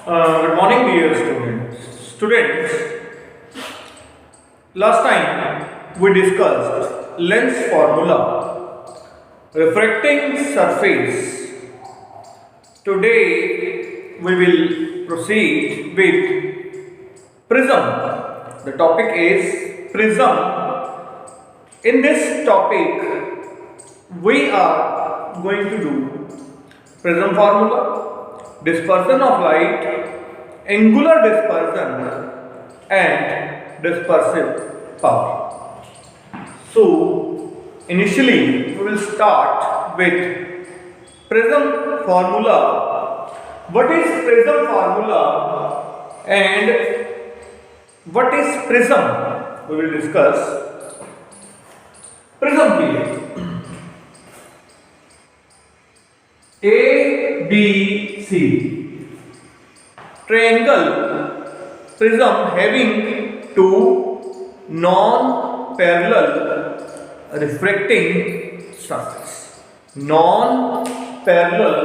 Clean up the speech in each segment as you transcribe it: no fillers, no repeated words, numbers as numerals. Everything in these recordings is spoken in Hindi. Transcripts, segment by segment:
Good morning, dear students. Students, last time we discussed lens formula, refracting surface. Today we will proceed with prism. The topic is prism. In this topic, we are going to do prism formula, dispersion of light, angular dispersion, and dispersive power. So, initially, we will start with prism formula. What is prism formula and what is prism? We will discuss. Prism के लिए A, B, C. Triangle prism having two non-parallel refracting surface. Non-parallel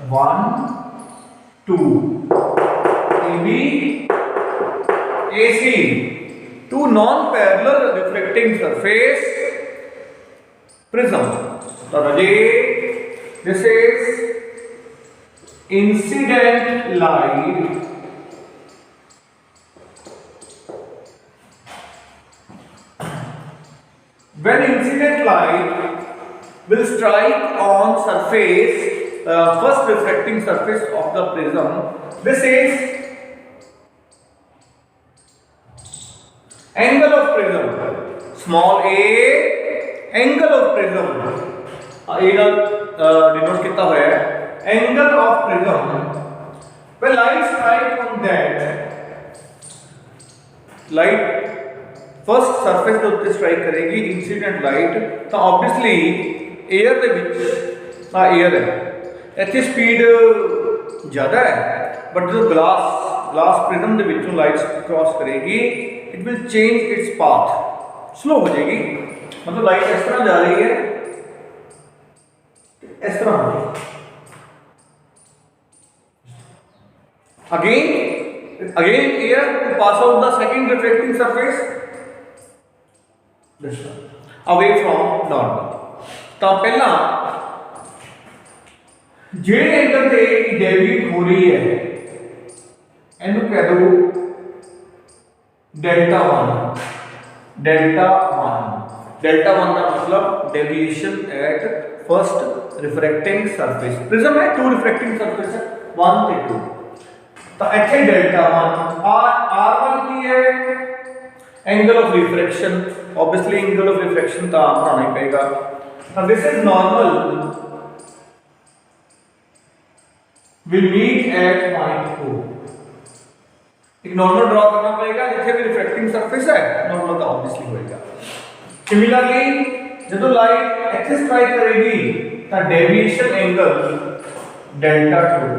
1, 2. AB, AC. Two non-parallel refracting surface prism. So, this is incident light when incident light will strike on surface, first refracting surface of the prism, this is angle of prism, small a, angle of prism, denote कितना हुआ है angle of prism. When light strike on that, light first surface के उत्ते strike करेगी incident light, तो obviously air ਦੇ ਵਿੱਚ air है, ਇੱਥੇ speed ज़्यादा है, but जो glass prism ਦੇ ਵਿੱਚੋਂ light cross करेगी, it will change its path, slow हो जाएगी, मतलब light इस तरह जा रही है, इस तरह again here to pass out the second refracting surface this one away from normal. तो पहला जेड एंगल से डेविएट हो रही है इनको कह दो डेल्टा 1 का मतलब deviation at first refracting surface. Prism है टू रिफ्रैक्टिंग सरफेस है 1 से 2. तो इथे डेल्टा 1 R1 की है angle of refraction. Obviously angle of refraction तो बनाना ही पड़ेगा. तो this is normal will meet at point O. एक नॉर्मल ड्रॉ करना पड़ेगा जिथे भी रिफ्रैक्टिंग सरफेस है नॉर्मल तो ऑब्वियसली होएगा. सिमिलरली जब लाइट इथे स्ट्राइक करेगी तो deviation angle delta 2.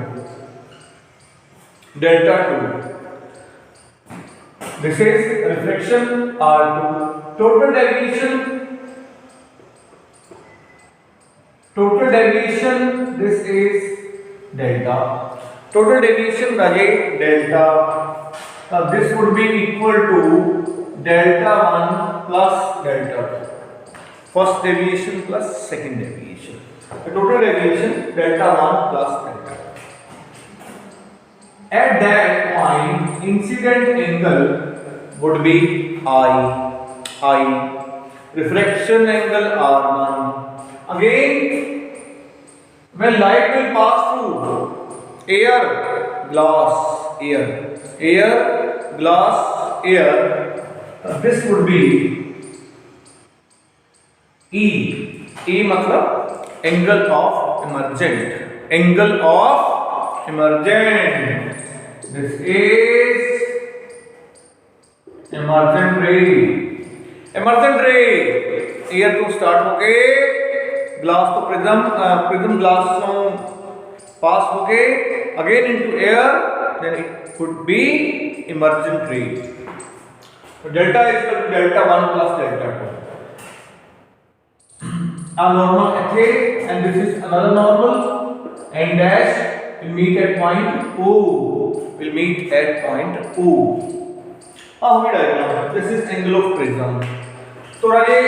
This is reflection R2. Total deviation this is delta. Total deviation raje delta. Now this would be equal to delta 1 plus delta 2. First deviation plus second deviation. The total deviation delta 1 plus delta 2. At that point, incident angle would be I. Refraction angle R1. Again, when light will pass through air, glass, air, this would be E. E मतलब angle of emergent. This is emergent ray. Air to start होके glass to prism glass to pass होके again into air, then it could be emergent ray. So delta is equal to delta 1 plus delta 2. A normal H and this is another normal n dash will meet at point O, will meet at point O. अब ये diagram, this is angle of prism. तो राजे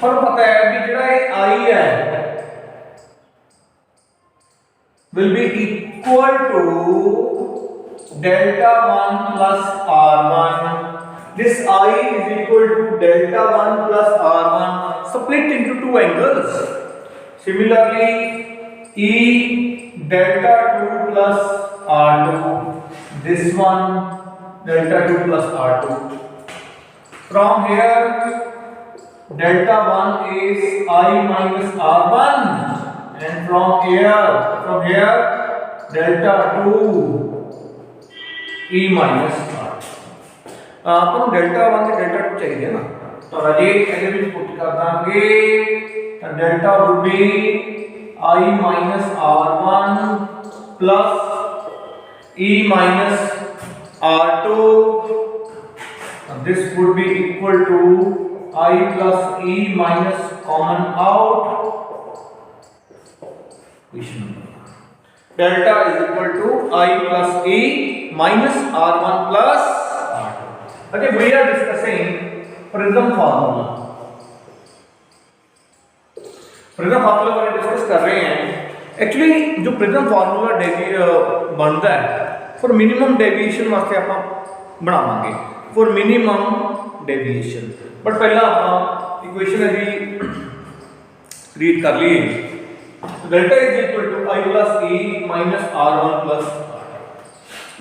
पर पता है कि जेड़ा ये I है will be equal to delta 1 plus r1. This I is equal to delta 1 plus r1 split into two angles. Similarly, E delta 2 plus r2. This one delta 2 plus r2. From here, delta 1 is I minus r1, and from here delta 2 E minus r. Upon delta 1 से डेल्टा 2 चाहिए ना, तो राजे ਇਹਦੇ ਵਿੱਚ ਪੁੱਟ ਕਰ ਦਾਂਗੇ ਤਾਂ delta would be I minus r1 plus E minus r2, and this would be equal to I plus E minus common out. Delta is equal to I plus E minus r1 plus r2. Okay, we are discussing prism formula. Prism formula पर डिस्कस कर रहे हैं. एक्चुअली जो प्रिज्म फार्मूला बनता है फॉर मिनिमम डेविएशन वास्ते आप बनावांगे फॉर मिनिमम डेविएशन. बट पहला आप इक्वेशन है जी रीड कर लिए. Delta is equal to I plus E minus r1 plus r2.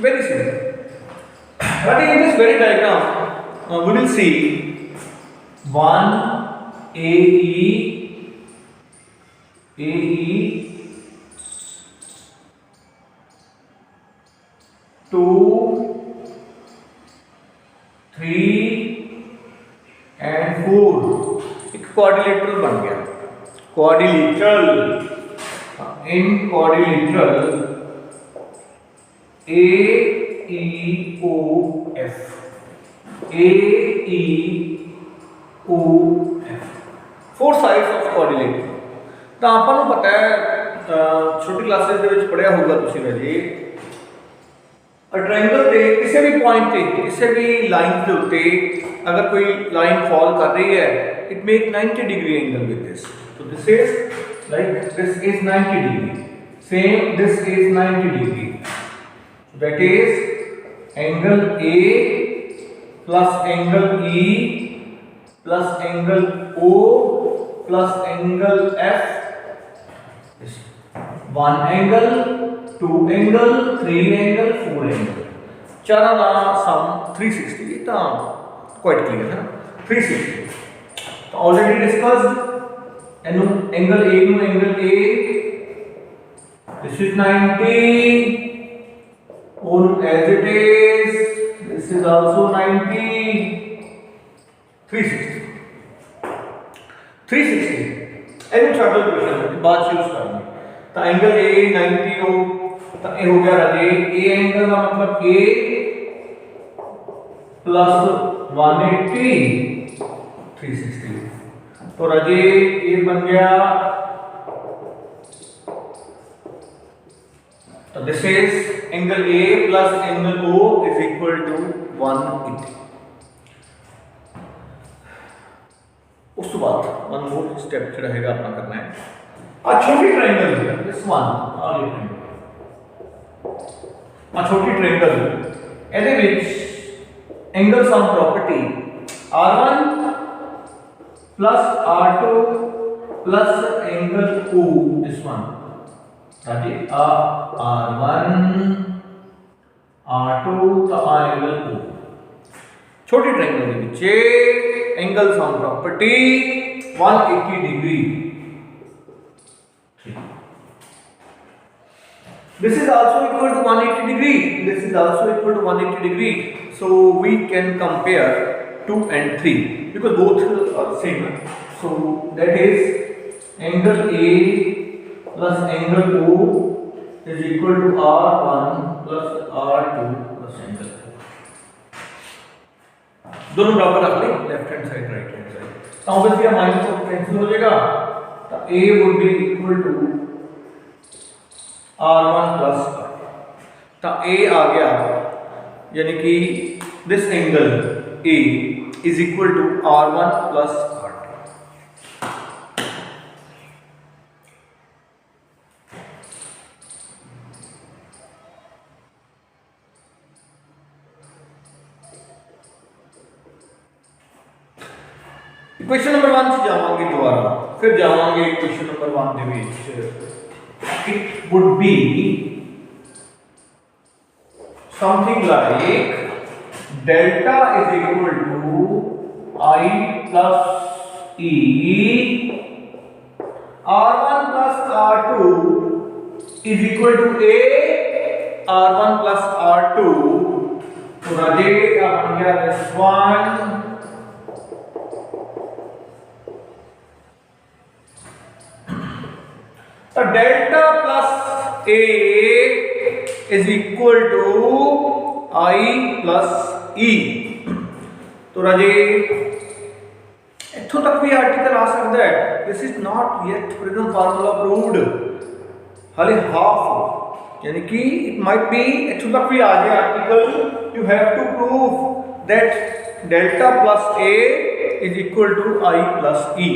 Very simple. But in this very diagram, we will see 1 AE 2 3 and 4 एक क्वाड्रिलेटरल बन गया. Quadrilateral in quadrilateral AEOF four sides of quadrilateral. तो ਆਪਾਂ ਨੂੰ ਪਤਾ ਹੈ ਛੋਟੀ ਕਲਾਸਿਸ ਦੇ ਵਿੱਚ ਪੜਿਆ ਹੋਊਗਾ ਤੁਸੀਂ ਰਾਜੇ ट्रायंगल ਦੇ ਕਿਸੇ ਵੀ ਪੁਆਇੰਟ ਤੇ ਕਿਸੇ ਵੀ ਲਾਈਨ ਦੇ ਉੱਤੇ अगर कोई लाइन फॉल कर रही है it make 90 degree angle with this. So this is like this is 90 degree, same this is 90 degree, that is angle A plus angle E plus angle O plus angle F is one angle, two angle, three angle, four angle. चारों का सम 360. तो quite clear है 360. तो already discussed angle A नु angle A, this is 90, और as it is this is also 90, 360. 360 एनु छोटा क्वेश्चन बात यूज करनी. तो एंगल A 90 हो तो ये हो गया राजे A एंगल का मतलब A प्लस 180 360. तो राजे ये बन गया. तो this is angle A plus angle O is equal to 180. उस बाद वन मोर स्टेप जो रहेगा अपना करना है. आ छोटी ट्रायंगल है दिस वन और ये आ छोटी ट्रायंगल ਇਹਦੇ ਵਿੱਚ angle sum property r1 plus r2 plus angle O, this one, that is r1 r2 तो angle O. छोटी ट्रायंगल के नीचे angle sum property 180 degree. This is also equal to 180 degree. This is also equal to 180 degree. So we can compare 2 and 3 because both are same. So that is angle A plus angle O is equal to R1 plus R2 plus angle O. दोनों बराबर रख लें, left hand side right hand side. तो ऑब्वियसली माइनस ऑफ कैंसिल हो जाएगा. तो A would be equal to R1 plus तो ए आ गया, यानी कि this angle A is equal to R1 plus R2। Equation number 1 से जावांगे दोबारा, फिर जावांगे इक्वेशन नंबर 1 ਦੇ ਵਿੱਚ। it would be something like delta is equal to I plus E, R1 plus R2 is equal to A, R1 plus R2, तो राजे क्या बन गया this one, तो delta plus A is equal to I plus E. तो राजे इथों तक भी आर्टिकल आ सकता है, this is not yet prism formula proved, हाले हाफ, यानी कि इट माइट बी इथों तक भी आ जाए article, you have to prove that delta plus A is equal to I plus e.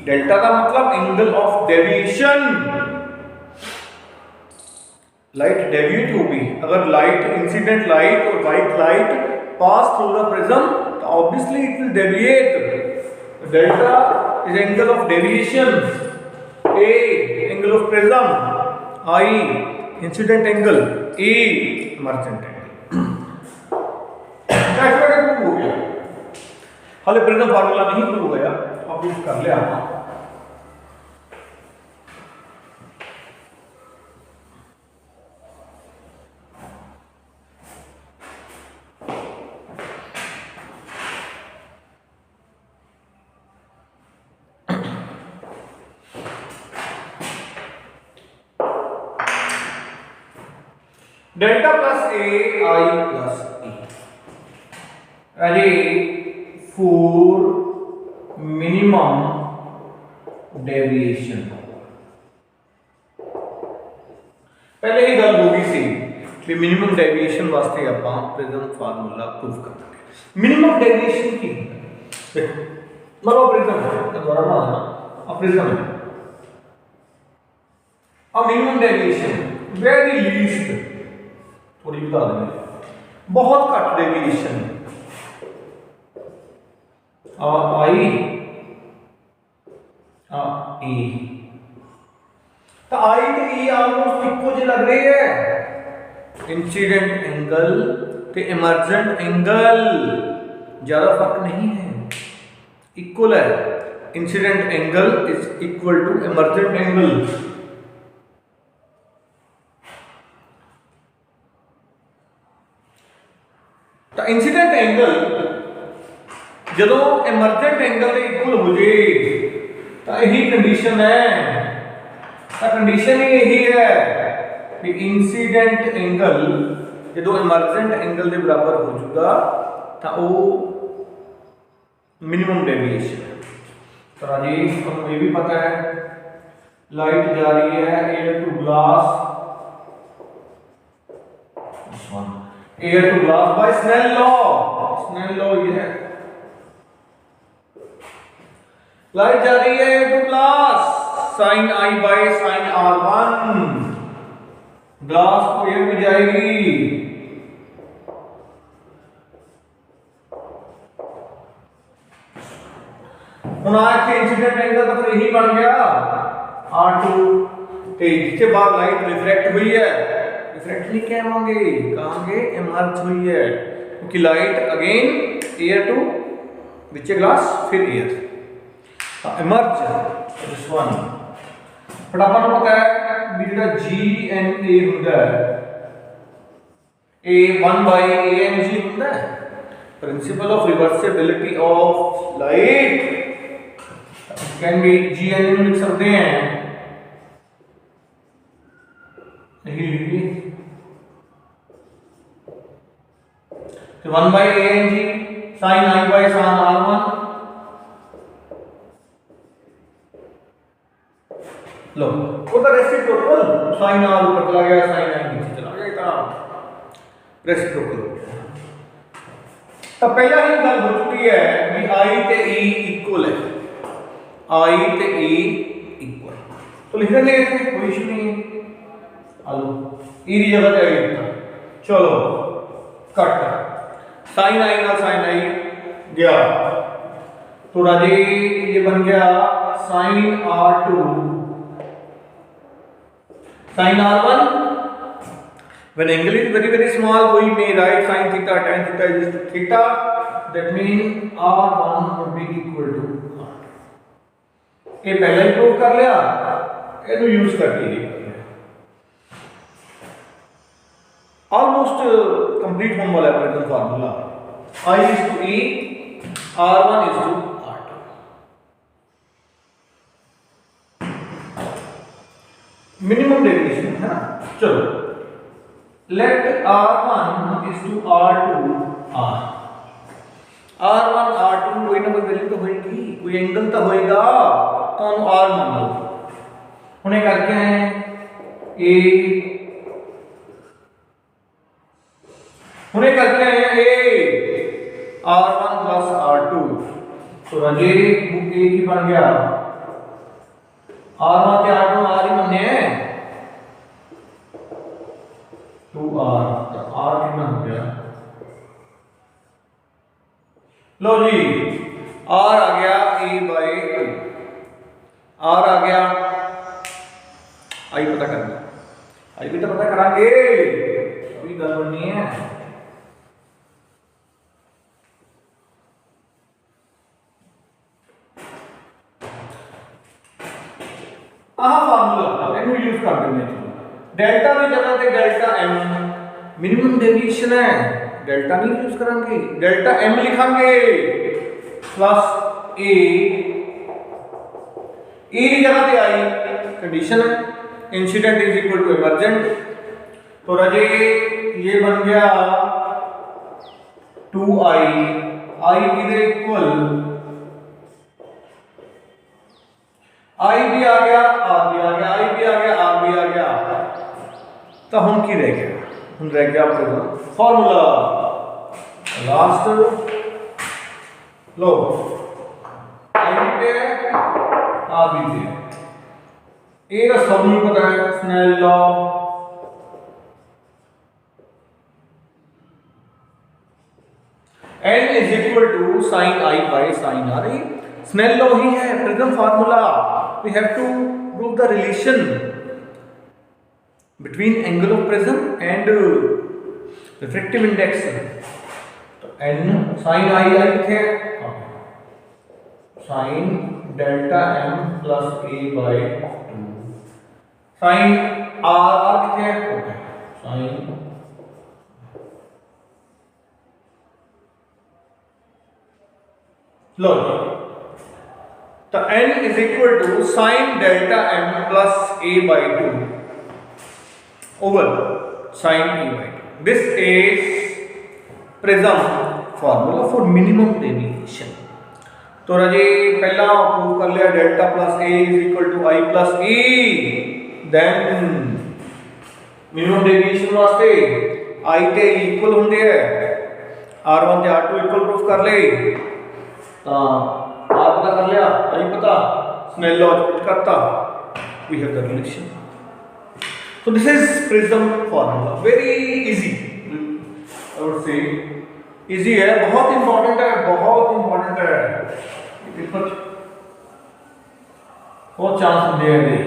Delta का मतलब angle of deviation, light deviate होगी, अगर लाइट इंसिडेंट लाइट और white light pass through the prism तो obviously it will deviate. Delta is angle of deviation, A angle of prism, i incident angle, e emergent angle. Prove हो गया, हाले प्रिज्म फार्मूला नहीं प्रूव होया, अब यूज कर लिया आपने। डेल्टा प्लस ए आई प्लस ई, अरे फॉर मिनिमम डेविएशन, पहले ही गल होगी सी कि मिनिमम डेविएशन वास्ते आपां प्रिज्म फार्मूला प्रूव करेंगे। मिनिमम डेविएशन की देखो, मतलब प्रिज्म दोबारा बनाना, अब प्रिज्म है, अब मिनिमम डेविएशन वेरी लीस्ट, थोड़ी बता देंगे, बहुत घट डेविएशन आई ई, तो आई तो ई ऑलमोस्ट इक्को जी लग रही है, इंसिडेंट एंगल ते इमर्जेंट एंगल ज्यादा फर्क नहीं है, इक्वल है, incident angle is equal to emergent angle. तो इंसिडेंट एंगल जदों इमर्जेंट एंगल के इक्वल हो जाए तो यही कंडीशन है, तो कंडीशन ही यही है कि इंसिडेंट एंगल जदों इमर्जेंट एंगल के बराबर हो जाएगा तो वो मिनिमम डेविएशन है। तो राजी हमको ये भी पता है, लाइट जा रही है air to glass, air to glass by Snell law, Snell law ये है, लाइट जा रही है air to glass, sine I by sine R1, glass को एयर में जाएगी, ਹੁਣ ਆ ਕੇ इंसिडेंट एंगल तो फिर यही बन गया R2, ਤੇ जिसके बाद लाइट रिफ्रैक्ट हुई है, रिफ्रैक्ट नहीं कहेंगे, कहेंगे इमर्ज हुई है, क्योंकि light again air to which glass फिर एयर, इमर्ज दिस वन। पर अपन को पता है भी जेड़ा G and A हुंदा है, A 1 by A and G हुंदा है, principle of reversibility of light can be G and A लिख सकते हैं, यही लिखिए, तो 1 by A and G sin I by sin R1, लो ਉਹਦਾ रेसिप्रोकल साइन r ऊपर चला गया साइन i नीचे चला गया इतना रेसिप्रोकल हो गया। तो पहला ही गल हो चुकी है कि i ते e इक्वल है, i ते e इक्वल, तो लिख देंगे इसे कोई इशू नहीं है। आलो e की जगह पे i लिखता, चलो कट साइन i ना साइन i गया, तो राजे ये बन गया sign r2 sin r1 when angle is very small we may write sin theta tan theta is equal to theta, that means r1 would be equal to r2। ये पहले ही प्रूव कर लिया, ਇਹਨੂੰ यूज करके ये कर लिया, ऑलमोस्ट कंप्लीट होने वाला है अपना formula i is to e r1 is to r2। Minimum deviation है ना, चलो late r1 is to r2 r, r1 r2 कोई ना कोई वैल्यू तो होएगी, कोई एंगल तो होएगा, तो हम r मान लो उन्हें करके हैं a, उन्हें करके हैं a r1 plus r2, तो राजे बुक a की बन गया r1 ते r2 r ही बनने हैं 2r, तो r कितना हो गया, लो जी r आ गया a by 2, r आ गया i पता करना, i भी तो पता करांगे, अभी गल बननी है। फार्मूला इनको यूज कर देंगे, डेल्टा की जगह पे डेल्टा एम मिनिमम डेविएशन है, डेल्टा नहीं यूज करेंगे, डेल्टा एम लिखांगे प्लस ए की जगह पे आई कंडीशन है incident is equal to emergent, तो राजे ये बन गया 2i, i किधर इक्वल i भी आ गया r भी आ गया, i भी आ गया r भी आ गया, तो हम की रह गया, हम रह गया अपना फॉर्मूला लास्ट, लो i पे r भी पे, ये का सब नहीं पता है, Snell law n is equal to sin i by sin r, Snell law ही है, prism formula, we have to prove the relation between angle of prism and refractive index, तो n sin i लिखे sin delta m plus a by 2, sin r लिखे sin लो, तो n is equal to sin delta m plus a by 2 over sin a by 2. This is prism formula for minimum deviation. तो राजे पहला प्रूव कर लिया delta plus a is equal to i plus e, then minimum deviation वास्ते i ते इक्वल होंगे है, r1 ते r2 इक्वल प्रूफ कर ले, तो r पता कर लिया, i पता, स्नेल लॉ फिट करता, we have the relation. So this is prism formula, very easy, I would say easy है, बहुत इंपॉर्टेंट है, बहुत इंपॉर्टेंट है, बहुत चांस दे दे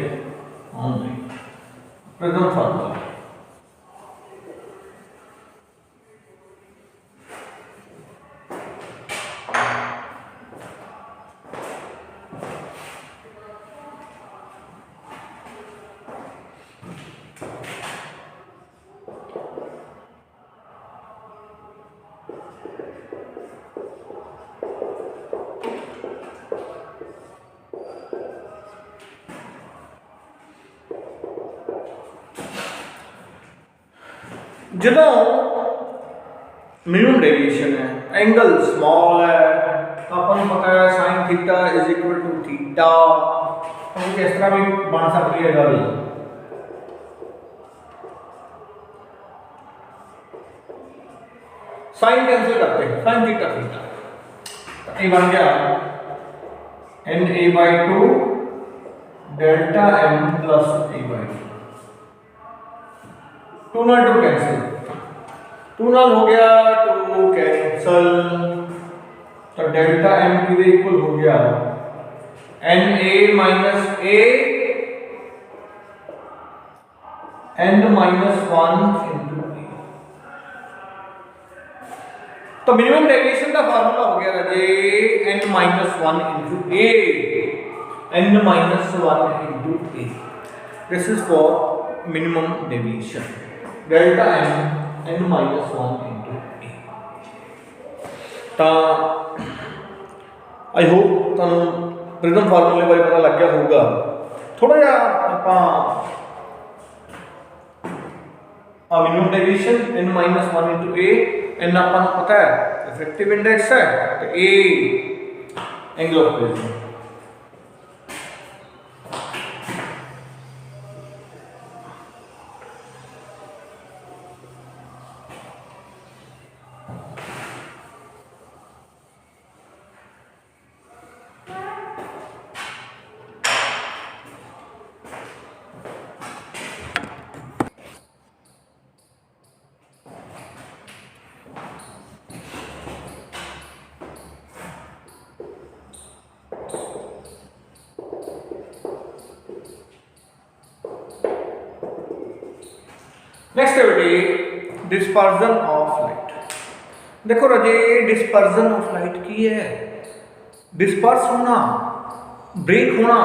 prism formula। ਜਦੋਂ मिनिमम डेविएशन है, एंगल स्मॉल है, तो अपन पता है sin theta is equal to theta तो कुछ इस तरह भी बन सकती है गल। साइन कैंसिल करते हैं, साइन थीटा थीटा, तो ये बन गया Na/2 delta m plus A/2। 2 ਨਾਲ 2 कैंसिल, 2 ਨਾਲ हो गया 2 कैंसल, तो डेल्टा m के इक्वल हो गया Na minus A n minus 1 into A। तो मिनिमम डेविएशन का फार्मूला हो गया राजे n minus 1 into A, n minus 1 into A। This is for minimum deviation, delta m n minus 1 into A। तो आई होप तुहानू प्रिज्म फार्मूले बारे पता लग गया होगा। थोड़ा जिहा आपां minimum deviation n minus 1 into A, n अपन पता है रिफ्रैक्टिव इंडेक्स है, तो A angle of prism. Next activity dispersion of light. देखो राजे डिस्पर्जन ऑफ लाइट की है, डिस्पर्स होना, ब्रेक होना।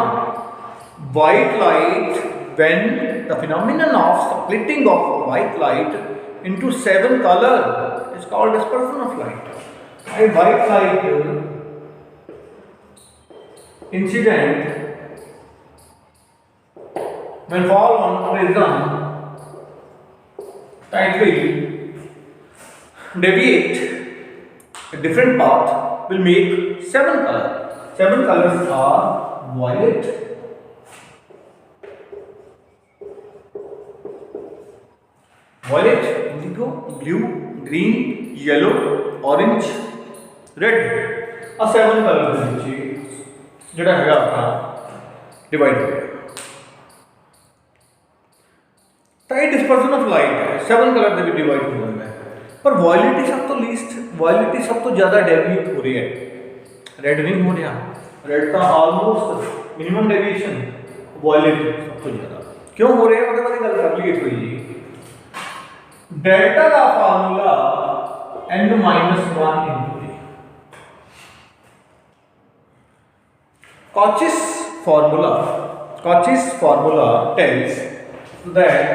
White light when the phenomenon of splitting of white light into 7 colour is called dispersion of light. A white light incident when fall on prism, it will deviate a different path, will make 7 colors. 7 colors are violet, indigo, blue, green, yellow, orange, red। Uh 7 colour ਦੇ ਵਿੱਚ ਜਿਹੜਾ ਹੈਗਾ ਆਪਣਾ डिवाइड हो गया। तो ये डिस्पर्जन ऑफ लाइट है, 7 कलर के डिवाइड हो जाता है, पर वॉयलेट सब तो लीस्ट, वॉयलेट सब तो ज़्यादा डेविएट हो रही है, रेड नहीं हो रहा। रेड का ऑलमोस्ट मिनिमम डेविएशन, वॉयलेट सब तो ज़्यादा क्यों हो रहा है, वो बारे गल कर ली थोड़ी जी। डेल्टा का formula n minus 1 into A। Cauchy's formula tells that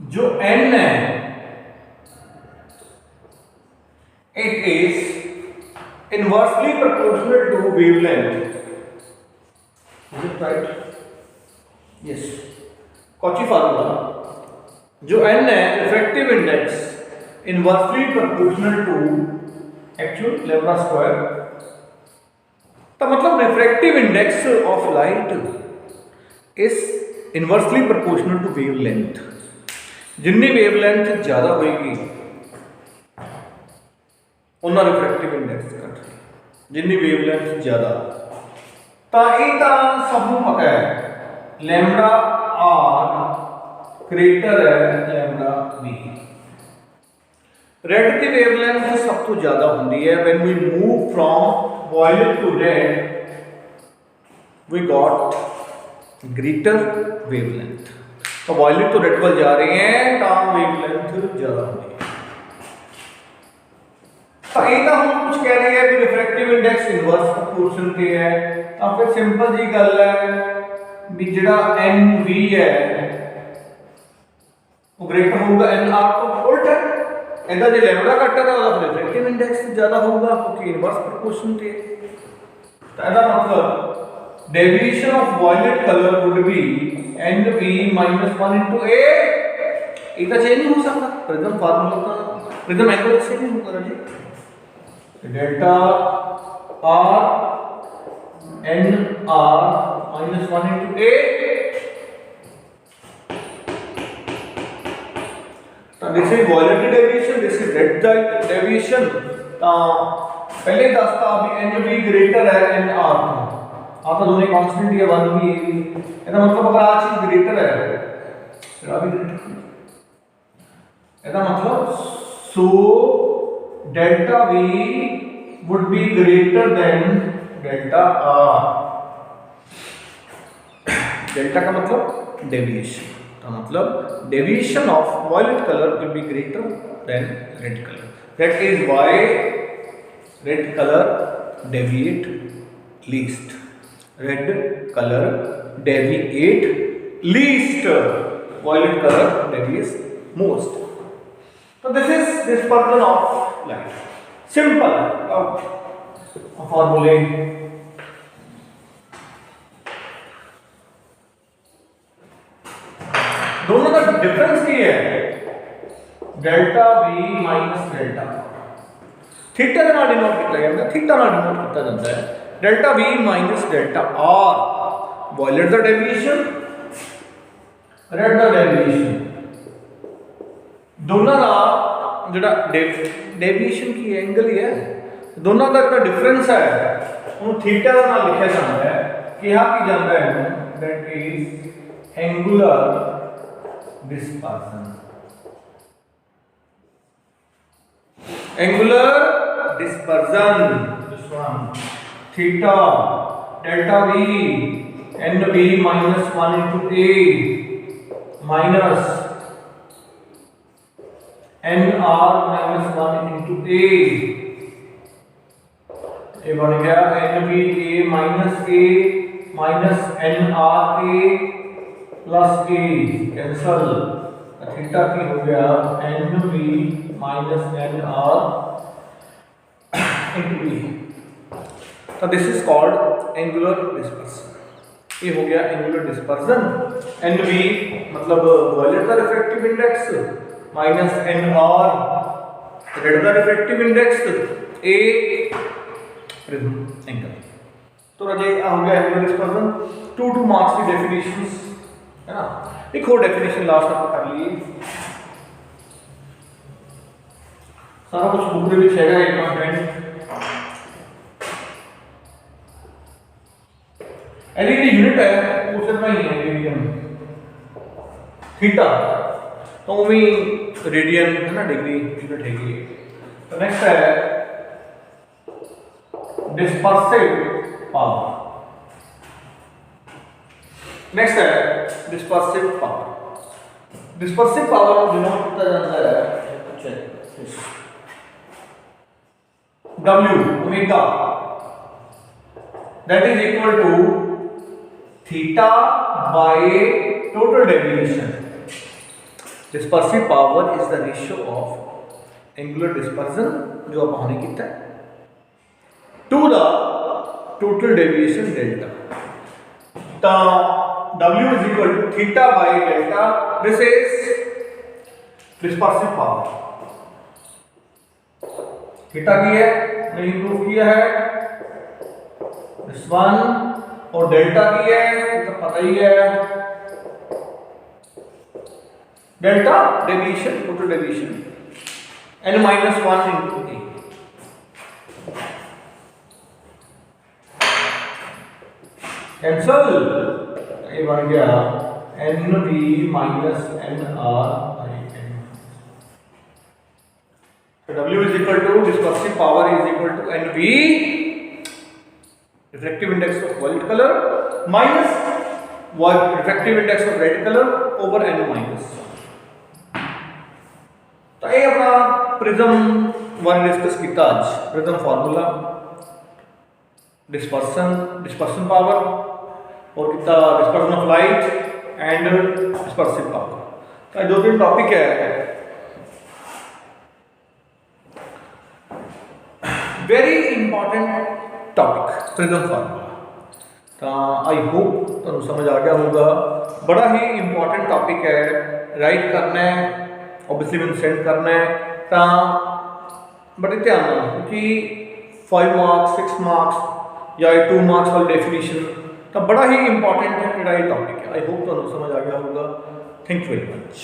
जो n है it is inversely proportional to wavelength। is it right? yes। Cauchy formula जो n है refractive index inversely proportional to actual lambda square। तो मतलब refractive index of light is inversely proportional to wavelength। जिन्नी वेवलेंथ ज़्यादा होगी उन्ना रिफ्रैक्टिव इंडेक्स घट, जिन्नी वेवलेंथ ज़्यादा। तो ये तो सबको पता है लैम्बडा आर ग्रेटर है लैम्बडा बी। रेड की वेवलेंथ सब तो ज़्यादा होती है, when we move from violet to red we got greater wavelength. तो वॉयलेट तो रेड वाल जा रहे हैं तो वेवलेंथ ज़्यादा होगी। तो ये तो हम कुछ कह रहे हैं कि रिफ्रैक्टिव इंडेक्स इनवर्स प्रोपोर्शन पे है, तो फिर सिंपल जी गल है भी जिहड़ा NV है वो ग्रेटर होगा NR तो उल्ट है। इहदा जे लैम्बडा घट है तो उसका रिफ्रैक्टिव इंडेक्स ज़्यादा होगा क्योंकि इनवर्स प्रोपोर्शन पे। तो इसका मतलब deviation of violet colour would be NV minus 1 into A। ये तो चेंज नहीं हो सकता, प्रिज्म फार्मूला का प्रिज्म एंगल से नहीं होगा जी। Delta R NR minus 1 into A. तो this is violet deviation, this is red deviation. पहले ही दसता अभी NB ग्रेटर है NR तो तो दोनों कांस्टेंट ही है 1 भी A भी, इसका मतलब अगर आ चीज ग्रेटर है फिर आ भी ग्रेटर, इसका मतलब so delta V would be greater than delta R. Delta का मतलब डेविएशन, का मतलब deviation of violet colour will be greater than red color. That is why red color deviate least. Red color deviate least. Violet color deviates most. So this is dispersion of light. Simple formula. दोनों का डिफरेंस क्या है? Delta V minus delta theta का डिनोट किया जाता है, थीटा का डिनोट किया जाता है delta V minus delta R. Violet the deviation, red the deviation, दोनों का जो डेविएशन की एंगल ही है, दोनों का जो डिफरेंस है उन थीटा का नाम लिखा जाता है कि यहाँ की जाता है that is angular dispersion. Angular dispersion, this one, theta delta V NB minus 1 into A minus NR minus 1 into A. ये बन गया NB A minus NR A plus A cancel, theta की हो गया NB minus NR into B. तो this is called angular dispersion. ये हो गया एंगुलर डिस्पर्सन. NB मतलब वॉयलेट का refractive index minus NR red का refractive index, A prism angle. तो राजे हो गया एंगुलर डिस्पर्सन. 2 मार्क्स की डेफिनेशंस है ना. एक और डेफिनेशन लास्ट आप कर लिए, सारा कुछ बुक में लिखेगा एक कंटेंट. एनी की यूनिट है वो सिर्फ नहीं है रेडियन थीटा, तो भी रेडियन है ना डिग्री यूनिट है ये. तो नेक्स्ट है डिस्पर्सिव पावर. नेक्स्ट है dispersive power. Dispersive power denote किया जाता है W omega, that is equal to theta by total deviation. Dispersive power is the ratio of angular dispersion जो आप हमने किया to the total deviation delta. The W is equal to theta by delta. This is dispersive power. Theta की है नहीं प्रूफ किया है, this one, और डेल्टा की है तो पता ही है, delta deviation total deviation n minus 1 into A. Cancel, ये बन गया NB minus NR by N. So W is equal to dispersive power is equal to NB refractive index of violet color minus refractive index of red color over N minus. तो ये अपना प्रिज्म वन डिस्कस किया आज. प्रिज्म फार्मूला, डिस्पर्सन पावर और कितना dispersion of light and dispersive power. तो दो तीन टॉपिक है, very important topic prism formula. तो आई होप तुम समझ आ गया होगा. बड़ा ही इंपॉर्टेंट टॉपिक है, राइट करना है ऑब्वियसली मैंने सेंड करना है. तो बड़े ध्यान क्योंकि 5 मार्क्स 6 मार्क्स ਜਾਂ ਇਹ 2 ਮਾਰਕਸ ਵਾਲੀ ਡੈਫੀਨੇਸ਼ਨ, ਤਾਂ ਬੜਾ ਹੀ ਇੰਪੋਰਟੈਂਟ ਜਿਹੜਾ ਇਹ ਟੌਪਿਕ ਹੈ। ਆਈ ਹੋਪ ਤੁਹਾਨੂੰ ਸਮਝ ਆ ਗਿਆ ਹੋਊਗਾ। Thank you very much.